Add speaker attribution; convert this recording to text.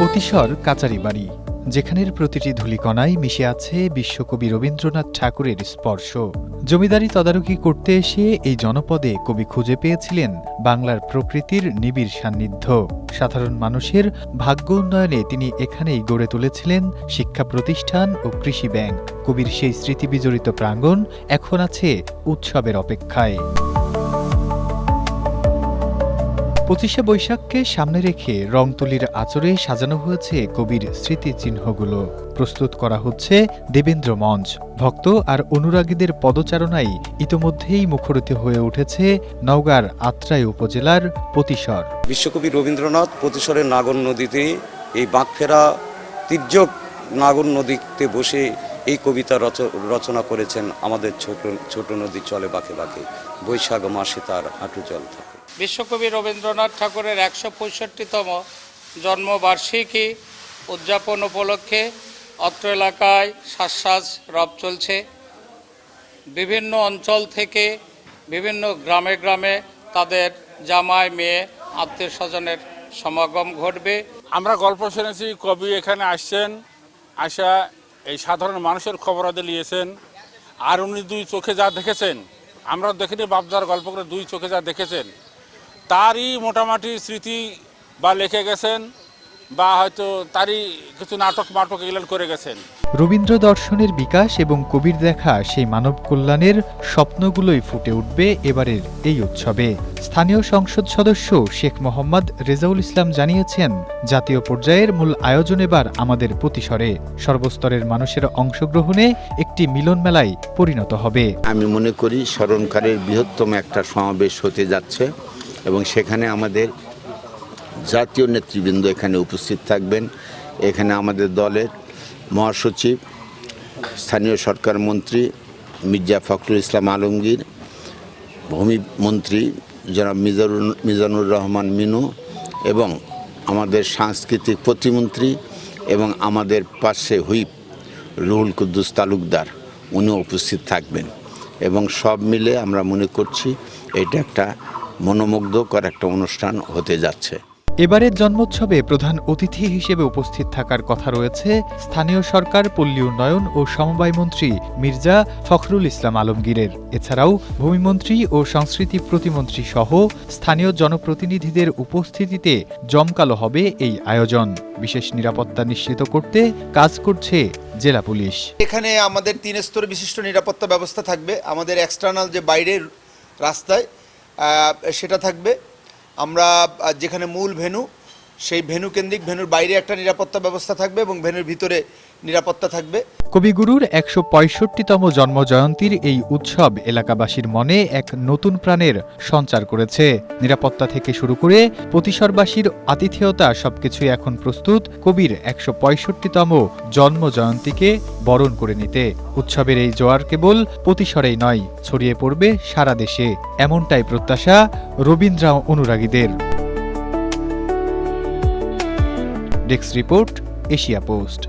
Speaker 1: পতিশর কাচারি বাড়ি, যেখানের প্রতিটি ধূলিকণায় মিশে আছে বিশ্বকবি রবীন্দ্রনাথ ঠাকুরের স্পর্শ। জমিদারি তদারকি করতে এসে এই জনপদে কবি খুঁজে পেয়েছিলেন বাংলার প্রকৃতির নিবিড় সান্নিধ্য। সাধারণ মানুষের ভাগ্য উন্নয়নে তিনি এখানেই গড়ে তুলেছিলেন শিক্ষা প্রতিষ্ঠান ও কৃষি ব্যাংক। কবির সেই স্মৃতিবিজড়িত প্রাঙ্গণ এখন আছে উৎসবের অপেক্ষায়। 25শে বৈশাখকে সামনে রেখে রংতুলির আঁচড়ে সাজানো হয়েছে কবির স্মৃতিচিহ্নগুলো। প্রস্তুত করা হচ্ছে দেবেন্দ্র মঞ্চ। ভক্ত আর অনুরাগীদের পদচারণায় ইতোমধ্যেই মুখরিত হয়ে উঠেছে নওগাঁর আত্রাই উপজেলার পতিশর।
Speaker 2: বিশ্বকবি রবীন্দ্রনাথ পতিশরের নাগর নদীতে এই বাঁকফেরা তির্যক নাগর নদীতে বসে এই কবিতা রচনা করেছেন। আমাদের ছোট নদী চলে বাঁকে বাঁকে, বৈশাখ মাসে তার হাঁটু জল থাকে।
Speaker 3: বিশ্বকবি রবীন্দ্রনাথ ঠাকুরের 165তম জন্মবার্ষিকী উদযাপন উপলক্ষে অত্র এলাকায় সাজ রব চলছে। বিভিন্ন অঞ্চল থেকে বিভিন্ন গ্রামে গ্রামে তাদের জামাই মেয়ে আত্মীয় স্বজনের সমাগম ঘটবে।
Speaker 4: আমরা গল্প শুনেছি, কবি এখানে আসছেন, আসা এই সাধারণ মানুষের খবরাদি নিয়েছেন। আর উনি দুই চোখে যা দেখেছেন, আমরা দেখিনি, বাপদার গল্প করে দুই চোখে যা দেখেছেন তারই মোটামুটি স্মৃতি বা লিখে গেছেন, বা হয়তো তারই কিছু নাটক এগুলো করে গেছেন।
Speaker 1: রবীন্দ্র দর্শনের বিকাশ এবং কবির দেখা সেই মানব কল্যাণের স্বপ্নগুলোই ফুটে উঠবে এবারের এই উৎসবে। স্থানীয় সংসদ সদস্য শেখ মোহাম্মদ রেজাউল ইসলাম জানিয়েছেন, জাতীয় পর্যায়ের মূল আয়োজন এবার আমাদের পতিশরে সর্বস্তরের মানুষের অংশগ্রহণে একটি মিলন মেলায় পরিণত হবে।
Speaker 5: আমি মনে করি স্মরণকারের বৃহত্তম একটা সমাবেশ হতে যাচ্ছে এবং সেখানে আমাদের জাতীয় নেতৃবৃন্দ এখানে উপস্থিত থাকবেন। এখানে আমাদের দলের মহাসচিব, স্থানীয় সরকার মন্ত্রী মির্জা ফখরুল ইসলাম আলমগীর, ভূমি মন্ত্রী জনাব মিজানুর রহমান মিনু এবং আমাদের সাংস্কৃতিক প্রতিমন্ত্রী এবং আমাদের পাশে হুইপ রুহুল কুদ্দুস তালুকদার, উনিও উপস্থিত থাকবেন। এবং সব মিলে আমরা মনে করছি এটা একটা মনোমুগ্ধকর একটা অনুষ্ঠান হতে যাচ্ছে।
Speaker 1: এবারের জন্মোৎসবে প্রধান অতিথি হিসেবে উপস্থিত থাকার কথা রয়েছে স্থানীয় সরকার, পল্লী উন্নয়ন ও সমবায় মন্ত্রী মির্জা ফখরুল ইসলাম আলমগীরের। এছাড়াও ভূমিমন্ত্রী ও সংস্কৃতি প্রতিমন্ত্রী সহ স্থানীয় জনপ্রতিনিধিদের উপস্থিতিতে জমকালো হবে এই আয়োজন। বিশেষ নিরাপত্তা নিশ্চিত করতে কাজ করছে জেলা পুলিশ।
Speaker 6: এখানে আমাদের 3 স্তর বিশিষ্ট নিরাপত্তা ব্যবস্থা থাকবে। আমাদের এক্সটার্নাল যে বাইরের রাস্তায় সেটা থাকবে। আমরা যেখানে মূল ভেন্যু, সেই ভেন্যু কেন্দ্রিক ভেন্যুর বাইরে একটা নিরাপত্তা ব্যবস্থা থাকবে এবং ভেন্যুর ভিতরে নিরাপত্তা থাকবে। কবিগুরুর
Speaker 1: 165তম জন্মজয়ন্তীর এই উৎসব এলাকাবাসীর মনে এক নতুন প্রাণের সঞ্চার করেছে। নিরাপত্তা থেকে শুরু করে পতিশরবাসীর আতিথেয়তা সবকিছুই এখন প্রস্তুত কবির 165তম জন্মজয়ন্তীকে বরণ করে নিতে। উৎসবের এই জোয়ার কেবল পতিশরেই নয়, ছড়িয়ে পড়বে সারা দেশে, এমনটাই প্রত্যাশা রবীন্দ্র অনুরাগীদের। Desk report, Asia post.